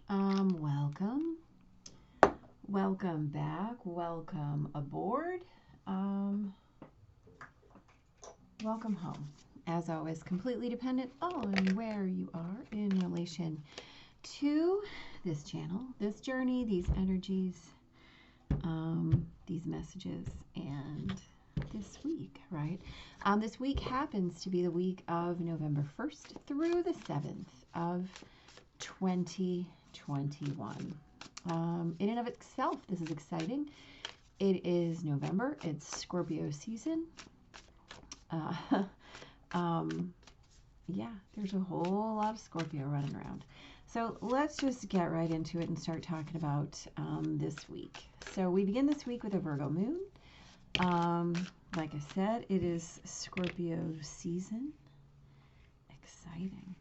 Welcome. Welcome back. Welcome aboard. Welcome home. As always, completely dependent on where you are in relation to this channel, this journey, these energies, these messages, and this week, right? This week happens to be the week of November 1st through the 7th of 2021. In and of itself, this is exciting. It is November. It's Scorpio season. Yeah, there's a whole lot of Scorpio running around. So let's just get right into it and start talking about this week. So we begin this week with a Virgo Moon. Like I said, it is Scorpio season. Exciting.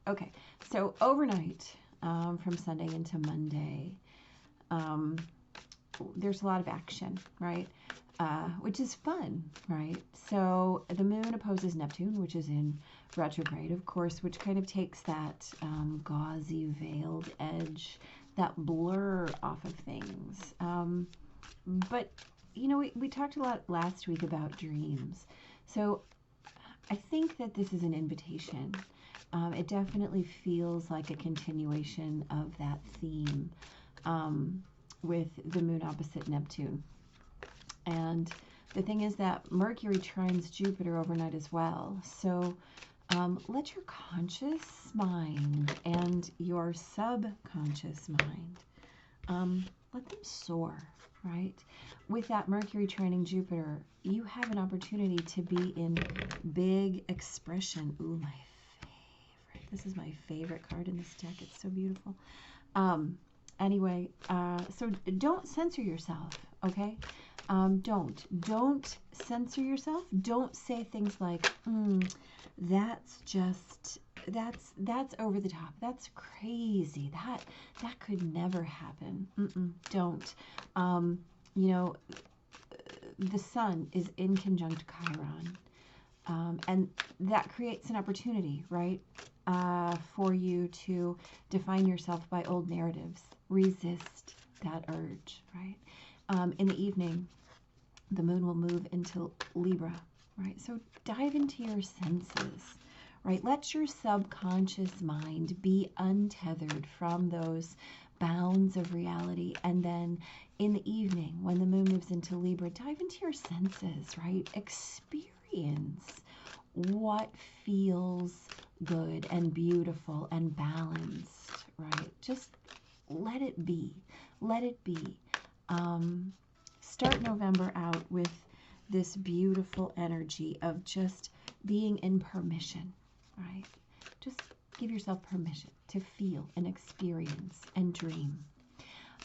Okay, so overnight, from Sunday into Monday, there's a lot of action, right? Which is fun, right? So the moon opposes Neptune, which is in retrograde, of course, which kind of takes that gauzy, veiled edge, that blur off of things. But, you know, we talked a lot last week about dreams. So I think that this is an invitation. It definitely feels like a continuation of that theme with the moon opposite Neptune. And the thing is that Mercury trines Jupiter overnight as well. So let your conscious mind and your subconscious mind, let them soar, right? With that Mercury trining Jupiter, you have an opportunity to be in big expression. Ooh, my favorite. This is my favorite card in this deck. It's so beautiful. Anyway, so don't censor yourself, okay? Don't censor yourself. Don't say things like, that's over the top. That's crazy. That could never happen. Don't. You know, the sun is in conjunct Chiron, and that creates an opportunity, right, for you to define yourself by old narratives. Resist that urge, right? In the evening, the moon will move into Libra, right? So dive into your senses, right? Let your subconscious mind be untethered from those bounds of reality. And then in the evening, when the moon moves into Libra, dive into your senses, right? Experience what feels good and beautiful and balanced, right? Just let it be. Let it be. Start November out with this beautiful energy of just being in permission, right? Just give yourself permission to feel and experience and dream.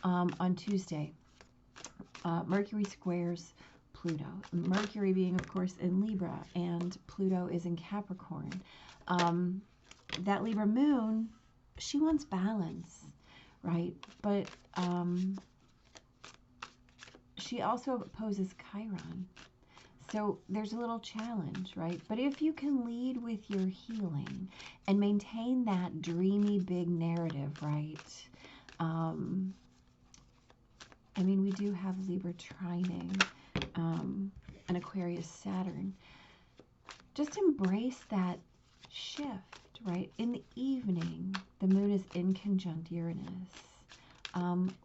On Tuesday, Mercury squares Pluto. Mercury being, of course, in Libra, and Pluto is in Capricorn. That Libra moon, she wants balance, right? But she also opposes Chiron. So there's a little challenge, right? But if you can lead with your healing and maintain that dreamy big narrative, right? I mean, we do have Libra trining an Aquarius Saturn. Just embrace that shift, right? In the evening, the moon is in conjunct Uranus.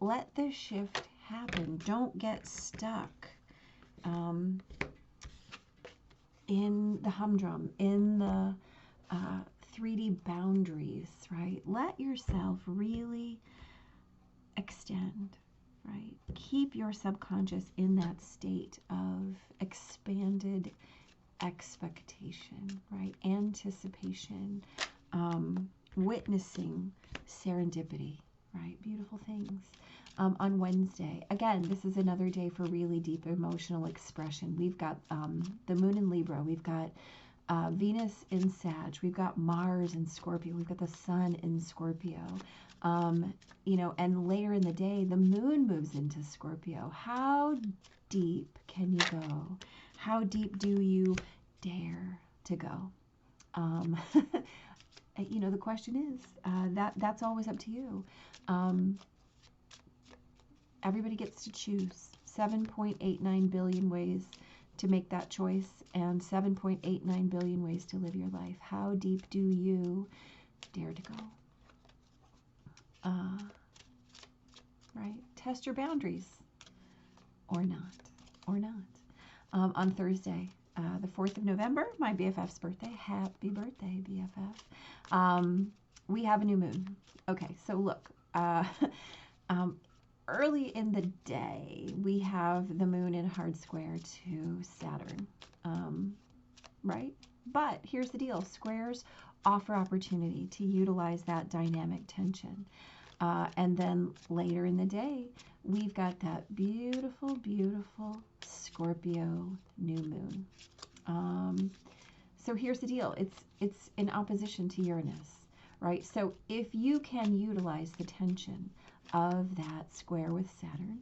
Let the shift happen. Don't get stuck in the humdrum, in the 3D boundaries, right? Let yourself really extend, right? Keep your subconscious in that state of expanded expectation, right? Anticipation, witnessing serendipity, right? Beautiful things. On Wednesday, again, this is another day for really deep emotional expression. We've got the moon in Libra. We've got Venus in Sag. We've got Mars in Scorpio. We've got the sun in Scorpio. You know, and later in the day, the moon moves into Scorpio. How deep can you go? How deep do you dare to go. You know, the question is, that's always up to you. Everybody gets to choose 7.89 billion ways to make that choice and 7.89 billion ways to live your life. How deep do you dare to go? Right? Test your boundaries. Or not. Or not. On Thursday, the 4th of November, my BFF's birthday. Happy birthday, BFF. We have a new moon. Okay, so look. Early in the day, we have the moon in a hard square to Saturn, right? But here's the deal. Squares offer opportunity to utilize that dynamic tension. And then later in the day, we've got that beautiful, beautiful Scorpio new moon. So here's the deal. It's in opposition to Uranus, right? So if you can utilize the tension of that square with Saturn,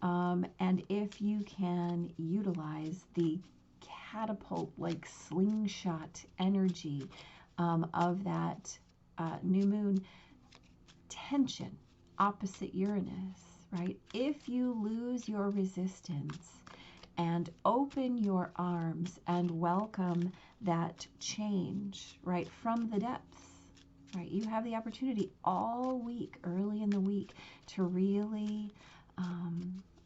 and if you can utilize the catapult, like slingshot energy of that new moon tension opposite Uranus, right? If you lose your resistance and open your arms and welcome that change, right, from the depths, right? You have the opportunity all week, early in the week, to really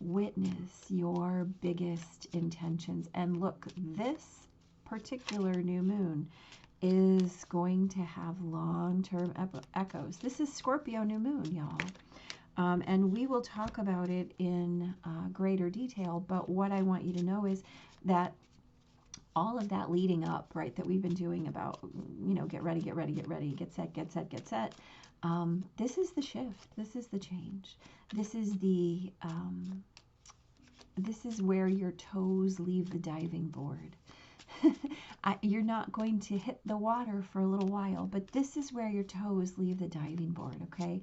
witness your biggest intentions. And look, this particular new moon is going to have long-term echoes. This is Scorpio new moon, y'all. And we will talk about it in greater detail. But what I want you to know is that all of that leading up, right, that we've been doing about, you know, get ready, get ready, get ready, get set, get set, get set. This is the shift. This is the change. This is the, this is where your toes leave the diving board. You're not going to hit the water for a little while, but this is where your toes leave the diving board, okay?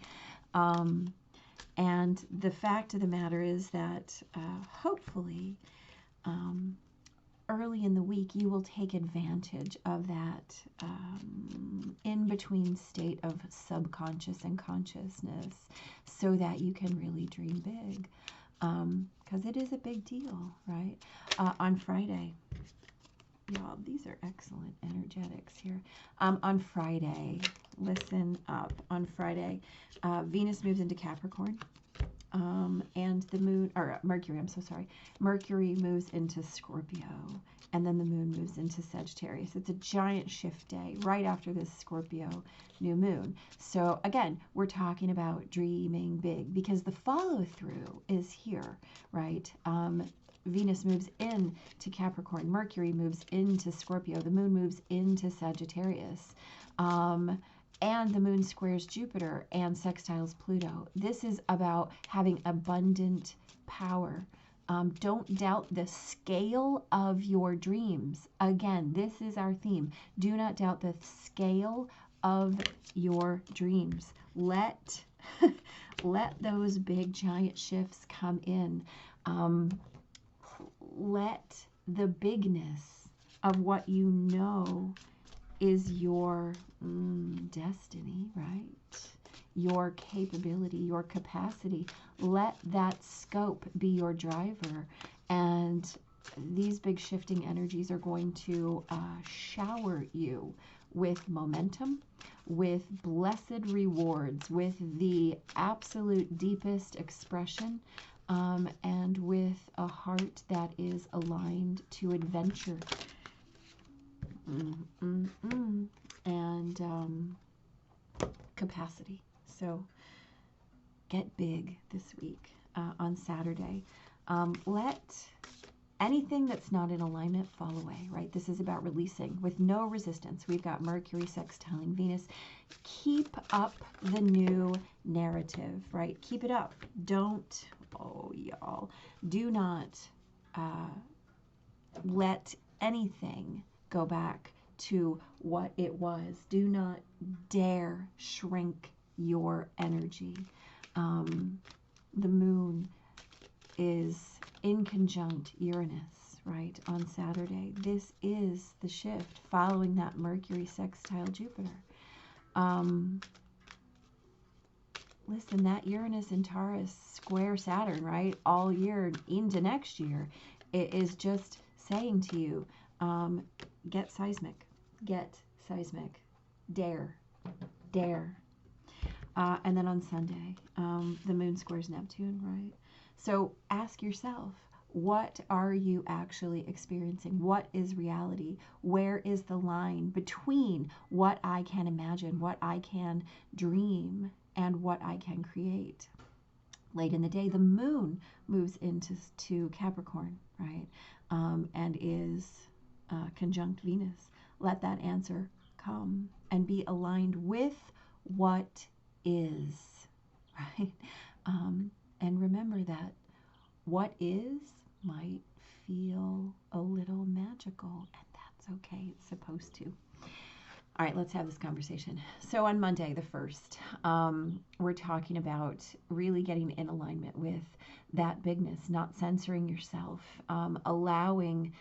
And the fact of the matter is that hopefully, early in the week, you will take advantage of that in-between state of subconscious and consciousness so that you can really dream big. Because it is a big deal, right? On Friday, y'all, these are excellent energetics here. On Friday, listen up. On Friday, Venus moves into Capricorn. And the moon, or Mercury, I'm so sorry. Mercury moves into Scorpio, and then the moon moves into Sagittarius. It's a giant shift day right after this Scorpio new moon. So again, we're talking about dreaming big because the follow through is here, right? Venus moves into Capricorn, Mercury moves into Scorpio, the moon moves into Sagittarius. And the moon squares Jupiter and sextiles Pluto. This is about having abundant power. Don't doubt the scale of your dreams. Again, this is our theme. Do not doubt the scale of your dreams. Let those big giant shifts come in. Let the bigness of what you know is your destiny, right? Your capability, your capacity. Let that scope be your driver. And these big shifting energies are going to shower you with momentum, with blessed rewards, with the absolute deepest expression, and with a heart that is aligned to adventure. And capacity. So get big this week on Saturday. Let anything that's not in alignment fall away, right? This is about releasing with no resistance. We've got Mercury sextiling Venus. Keep up the new narrative, right? Keep it up. Don't, oh y'all, do not let anything go back to what it was. Do not dare shrink your energy. The moon is in conjunct Uranus, right, on Saturday. This is the shift following that Mercury sextile Jupiter. Listen, that Uranus and Taurus square Saturn, right, all year into next year, it is just saying to you, get seismic, dare. And then on Sunday, the moon squares Neptune, right? So ask yourself, what are you actually experiencing? What is reality? Where is the line between what I can imagine, what I can dream, and what I can create? Late in the day, the moon moves into Capricorn, right? And is conjunct Venus. Let that answer come and be aligned with what is, right? And remember that what is might feel a little magical, and that's okay. It's supposed to. All right, let's have this conversation. So on Monday, the 1st, we're talking about really getting in alignment with that bigness, not censoring yourself, allowing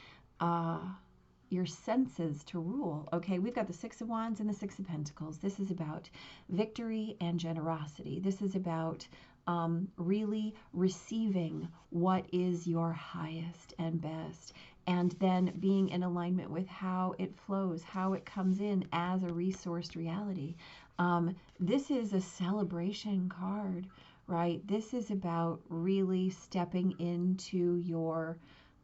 your senses to rule. Okay, we've got the 6 of Wands and the 6 of Pentacles. This is about victory and generosity. This is about really receiving what is your highest and best, and then being in alignment with how it flows, how it comes in as a resourced reality. This is a celebration card, right? This is about really stepping into your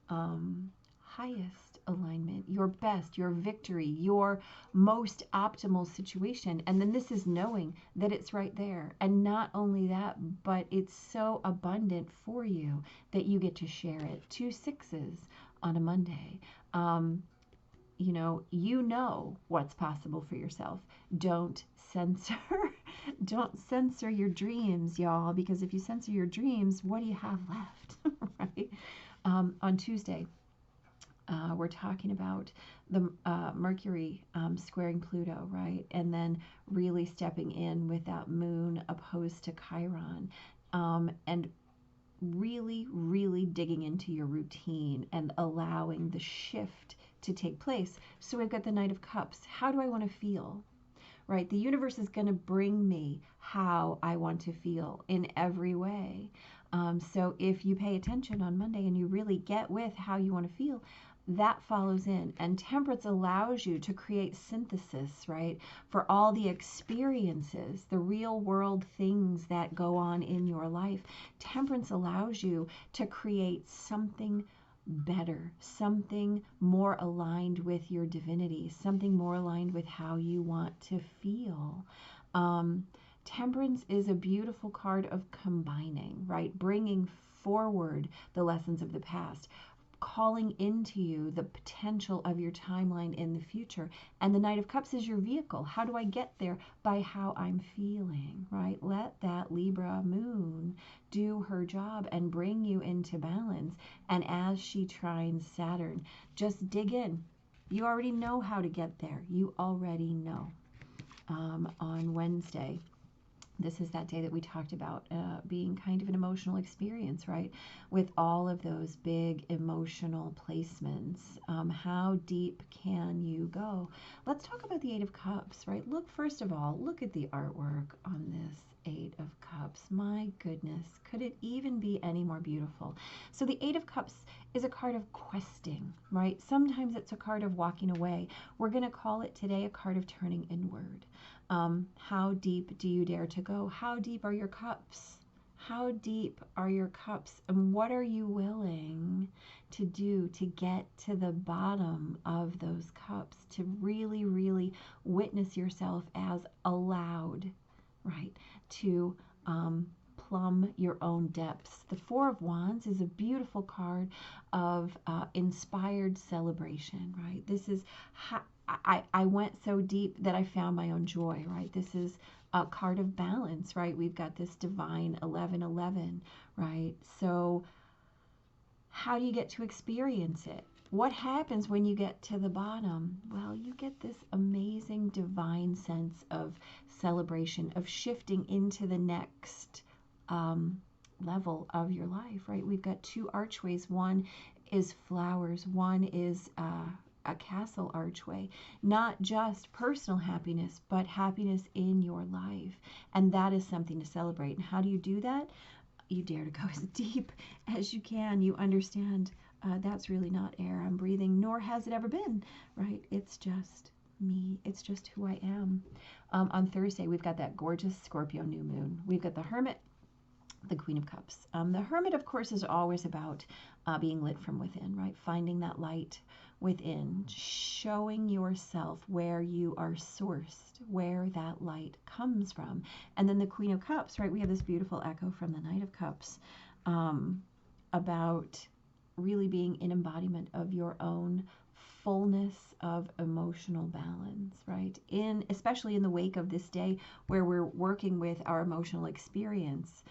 highest alignment, your best, your victory, your most optimal situation. And then this is knowing that it's right there. And not only that, but it's so abundant for you that you get to share it. 2 6s on a Monday. You know what's possible for yourself. Don't censor your dreams, y'all, because if you censor your dreams, what do you have left? Right? On Tuesday, we're talking about the Mercury squaring Pluto, right? And then really stepping in with that moon opposed to Chiron, and really, really digging into your routine and allowing the shift to take place. So we've got the Knight of Cups. How do I want to feel? Right? The universe is going to bring me how I want to feel in every way. So if you pay attention on Monday and you really get with how you want to feel, that follows in. And Temperance allows you to create synthesis, right, for all the experiences, the real world things that go on in your life. Temperance allows you to create something better, something more aligned with your divinity, something more aligned with how you want to feel. Temperance is a beautiful card of combining, right? Bringing forward the lessons of the past, calling into you the potential of your timeline in the future. And the Knight of Cups is your vehicle. How do I get there? By how I'm feeling, right? Let that Libra moon do her job and bring you into balance. And as she trines Saturn, just dig in. You already know how to get there. You already know. On Wednesday, this is that day that we talked about being kind of an emotional experience, right? With all of those big emotional placements. How deep can you go? Let's talk about the 8 of Cups, right? Look, first of all, look at the artwork on this 8 of Cups. My goodness, could it even be any more beautiful? So the 8 of Cups is a card of questing, right? Sometimes it's a card of walking away. We're going to call it today a card of turning inward. How deep do you dare to go? How deep are your cups? How deep are your cups? And what are you willing to do to get to the bottom of those cups, to really, really witness yourself as allowed, right, to plumb your own depths? The 4 of Wands is a beautiful card of inspired celebration, right? This is how I went so deep that I found my own joy, right? This is a card of balance, right? We've got this divine 1111, right? So how do you get to experience it? What happens when you get to the bottom? Well, you get this amazing divine sense of celebration, of shifting into the next level of your life, right? We've got 2 archways. One is flowers. One is a castle archway. Not just personal happiness, but happiness in your life. And that is something to celebrate. And how do you do that? You dare to go as deep as you can. You understand that's really not air I'm breathing, nor has it ever been, right? It's just me. It's just who I am. On Thursday, we've got that gorgeous Scorpio new moon. We've got the Hermit, the Queen of Cups. The Hermit, of course, is always about being lit from within, right? Finding that light within, showing yourself where you are sourced, where that light comes from. And then the Queen of Cups, right? We have this beautiful echo from the Knight of Cups about really being an embodiment of your own fullness of emotional balance, right? Especially in the wake of this day where we're working with our emotional experience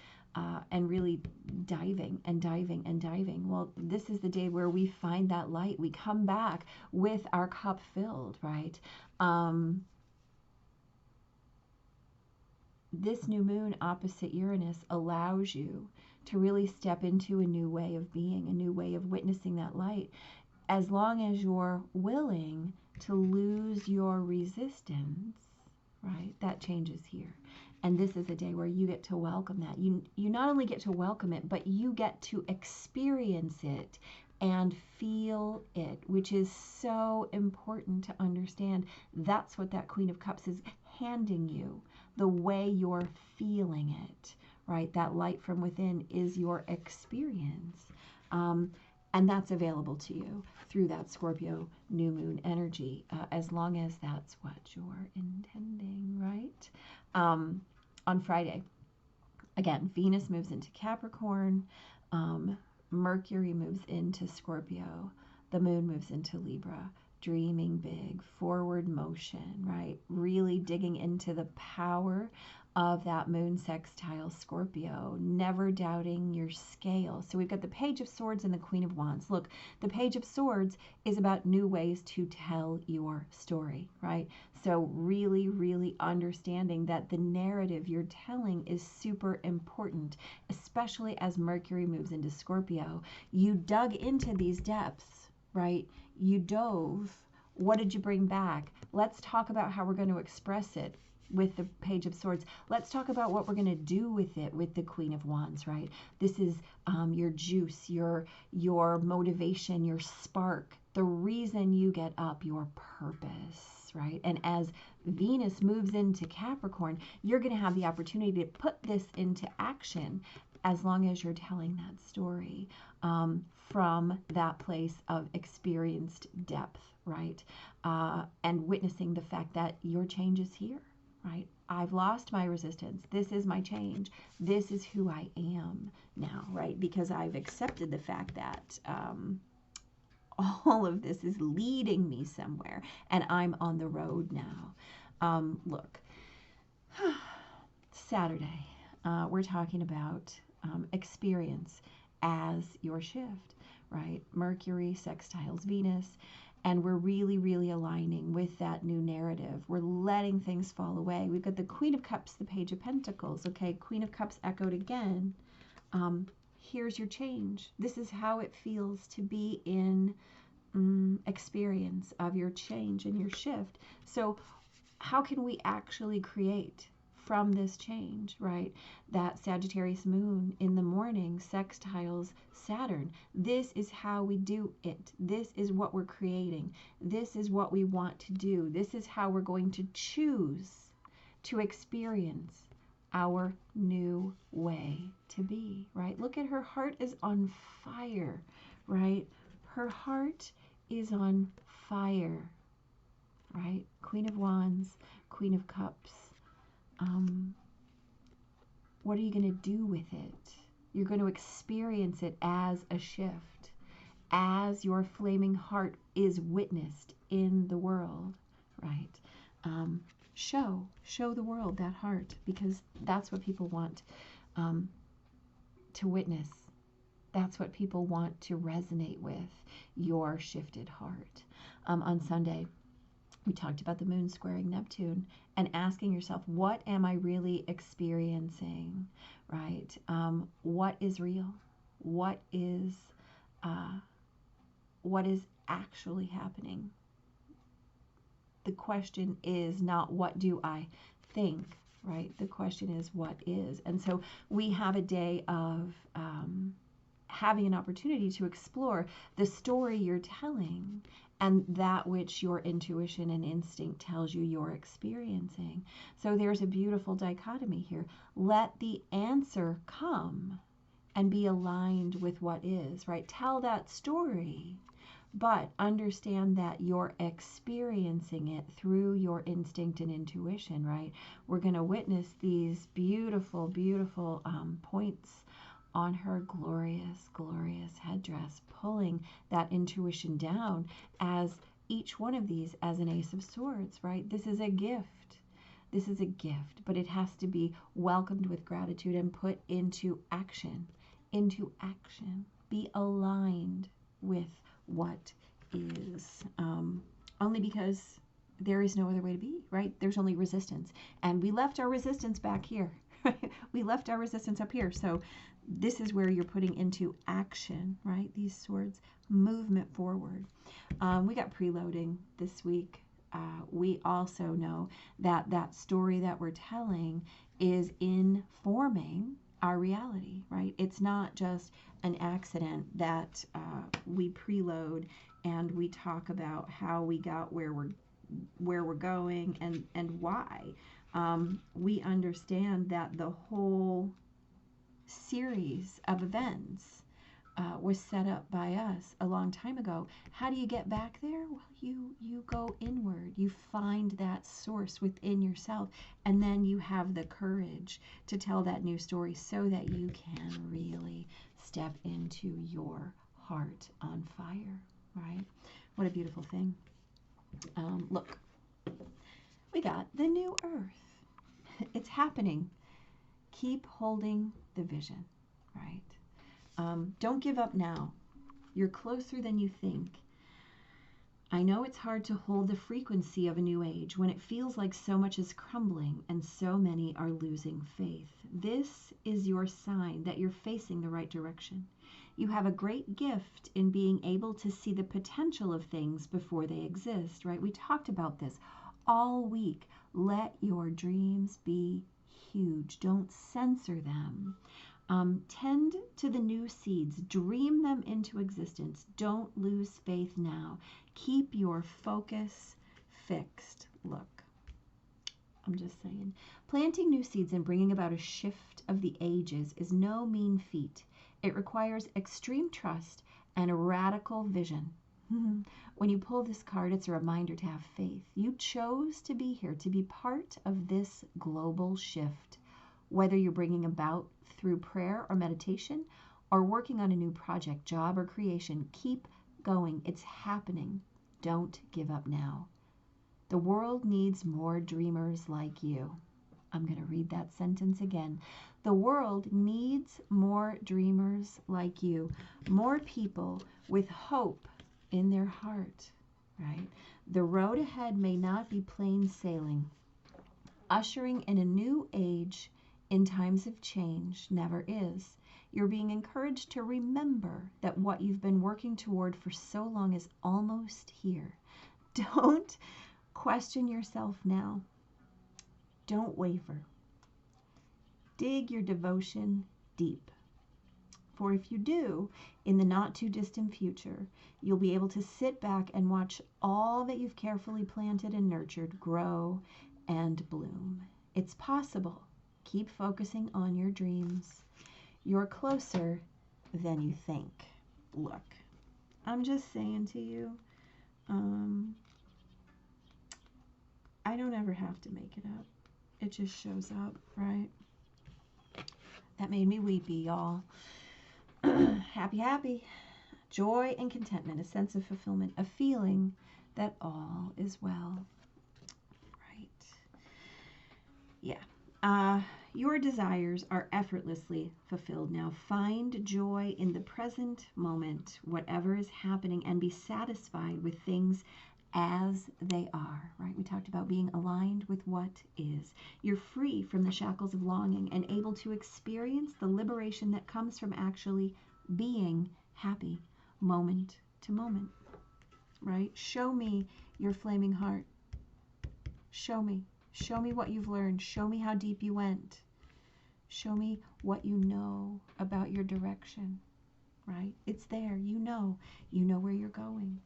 and really diving and diving and diving. Well, this is the day where we find that light. We come back with our cup filled, right? This new moon opposite Uranus allows you to really step into a new way of being, a new way of witnessing that light, as long as you're willing to lose your resistance, right? That changes here. And this is a day where you get to welcome that. You not only get to welcome it, but you get to experience it and feel it, which is so important to understand. That's what that Queen of Cups is handing you, the way you're feeling it, right? That light from within is your experience. And that's available to you through that Scorpio new moon energy, as long as that's what you're intending, right? On Friday, again, Venus moves into Capricorn, Mercury moves into Scorpio, the moon moves into Libra, dreaming big, forward motion, right? Really digging into the power of that moon sextile Scorpio, never doubting your scale. So we've got the Page of Swords and the Queen of Wands. Look, the Page of Swords is about new ways to tell your story, right? So really, really understanding that the narrative you're telling is super important, especially as Mercury moves into Scorpio. You dug into these depths, right? You dove. What did you bring back? Let's talk about how we're going to express it with the Page of Swords. Let's talk about what we're going to do with it with the Queen of Wands, right? This is your juice, your motivation, your spark, the reason you get up, your purpose, right? And as Venus moves into Capricorn, you're going to have the opportunity to put this into action as long as you're telling that story from that place of experienced depth, right? And witnessing the fact that your change is here. Right? I've lost my resistance. This is my change. This is who I am now, right? Because I've accepted the fact that all of this is leading me somewhere and I'm on the road now. Look, Saturday, we're talking about experience as your shift, right? Mercury sextiles Venus. And we're really, really aligning with that new narrative. We're letting things fall away. We've got the Queen of Cups, the Page of Pentacles. Okay, Queen of Cups echoed again. Here's your change. This is how it feels to be in experience of your change and your shift. So how can we actually create from this change, right? That Sagittarius moon in the morning sextiles Saturn. This is how we do it. This is what we're creating. This is what we want to do. This is how we're going to choose to experience our new way to be, right? Look at her heart is on fire, right? Her heart is on fire, right? Queen of Wands, Queen of Cups. What are you going to do with it? You're going to experience it as a shift, as your flaming heart is witnessed in the world, right? Show the world that heart, because that's what people want to witness. That's what people want to resonate with, your shifted heart. On Sunday, we talked about the moon squaring Neptune and asking yourself, what am I really experiencing, right? What is real? What is what is actually happening. The question is not what do I think, right? The question is what is. And so we have a day of having an opportunity to explore the story you're telling and that which your intuition and instinct tells you you're experiencing. So there's a beautiful dichotomy here. Let the answer come and be aligned with what is, right? Tell that story, but understand that you're experiencing it through your instinct and intuition, right? We're going to witness these beautiful, beautiful points on her glorious, glorious headdress, pulling that intuition down as each one of these as an Ace of Swords, right? This is a gift. This is a gift, but it has to be welcomed with gratitude and put into action. Into action. Be aligned with what is. Only because there is no other way to be, right? There's only resistance. And we left our resistance back here. We left our resistance up here. So this is where you're putting into action, right? These swords, movement forward. We got preloading this week. We also know that that story that we're telling is informing our reality, right? It's not just an accident that we preload and we talk about how we got where we're going and why. We understand that the whole series of events was set up by us a long time ago. How do you get back there? Well, you go inward. You find that source within yourself, and then you have the courage to tell that new story so that you can really step into your heart on fire, right? What a beautiful thing. Look, we got the new earth. It's happening. Keep holding the vision, right? Don't give up now. You're closer than you think. I know it's hard to hold the frequency of a new age when it feels like so much is crumbling and so many are losing faith. This is your sign that you're facing the right direction. You have a great gift in being able to see the potential of things before they exist, right? We talked about this all week. Let your dreams be huge. Don't censor them. Tend to the new seeds. Dream them into existence. Don't lose faith now. Keep your focus fixed. Look, I'm just saying. Planting new seeds and bringing about a shift of the ages is no mean feat. It requires extreme trust and a radical vision. When you pull this card, it's a reminder to have faith. You chose to be here, to be part of this global shift. Whether you're bringing about through prayer or meditation, or working on a new project, job, or creation, keep going. It's happening. Don't give up now. The world needs more dreamers like you. I'm going to read that sentence again. The world needs more dreamers like you, more people with hope in their heart, right? The road ahead may not be plain sailing. Ushering in a new age in times of change never is. You're being encouraged to remember that what you've been working toward for so long is almost here. Don't question yourself now. Don't waver. Dig your devotion deep. For if you do, in the not too distant future, you'll be able to sit back and watch all that you've carefully planted and nurtured grow and bloom. It's possible. Keep focusing on your dreams. You're closer than you think. Look, I'm just saying to you, I don't ever have to make it up. It just shows up, right? That made me weepy, y'all. Happy, happy. Joy and contentment, a sense of fulfillment, a feeling that all is well. Right. Yeah. Your desires are effortlessly fulfilled now. Find joy in the present moment, whatever is happening, and be satisfied with things as they are, right? We talked about being aligned with what is. You're free from the shackles of longing and able to experience the liberation that comes from actually being happy moment to moment, right? Show me your flaming heart. Show me. Show me what you've learned. Show me how deep you went. Show me what you know about your direction, right? It's there. You know where you're going.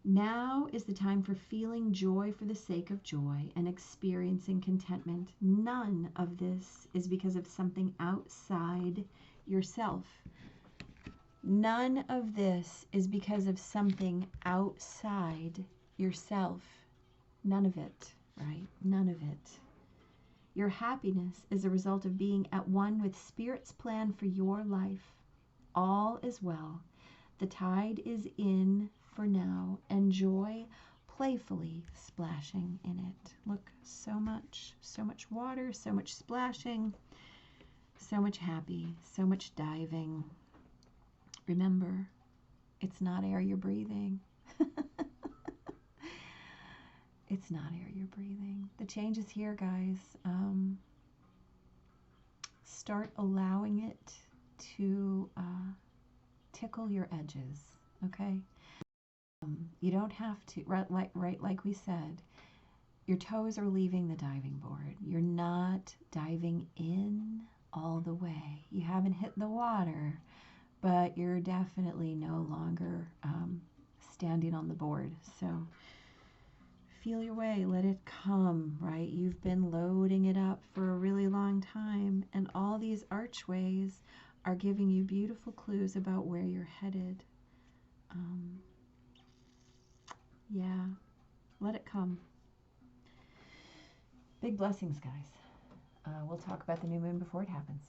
Now is the time for feeling joy for the sake of joy and experiencing contentment. None of this is because of something outside yourself. None of this is because of something outside yourself. None of it, right? None of it. Your happiness is a result of being at one with Spirit's plan for your life. All is well. The tide is in for now, and joy playfully splashing in it. Look, so much water, so much splashing, so much happy, so much diving. Remember, it's not air you're breathing. It's not air you're breathing. The change is here, guys. Start allowing it to tickle your edges, okay? You don't have to, right, like we said, your toes are leaving the diving board. You're not diving in all the way. You haven't hit the water, but you're definitely no longer standing on the board. So feel your way, let it come, right? You've been loading it up for a really long time, and all these archways are giving you beautiful clues about where you're headed. Yeah, let it come. Big blessings, guys. We'll talk about the new moon before it happens.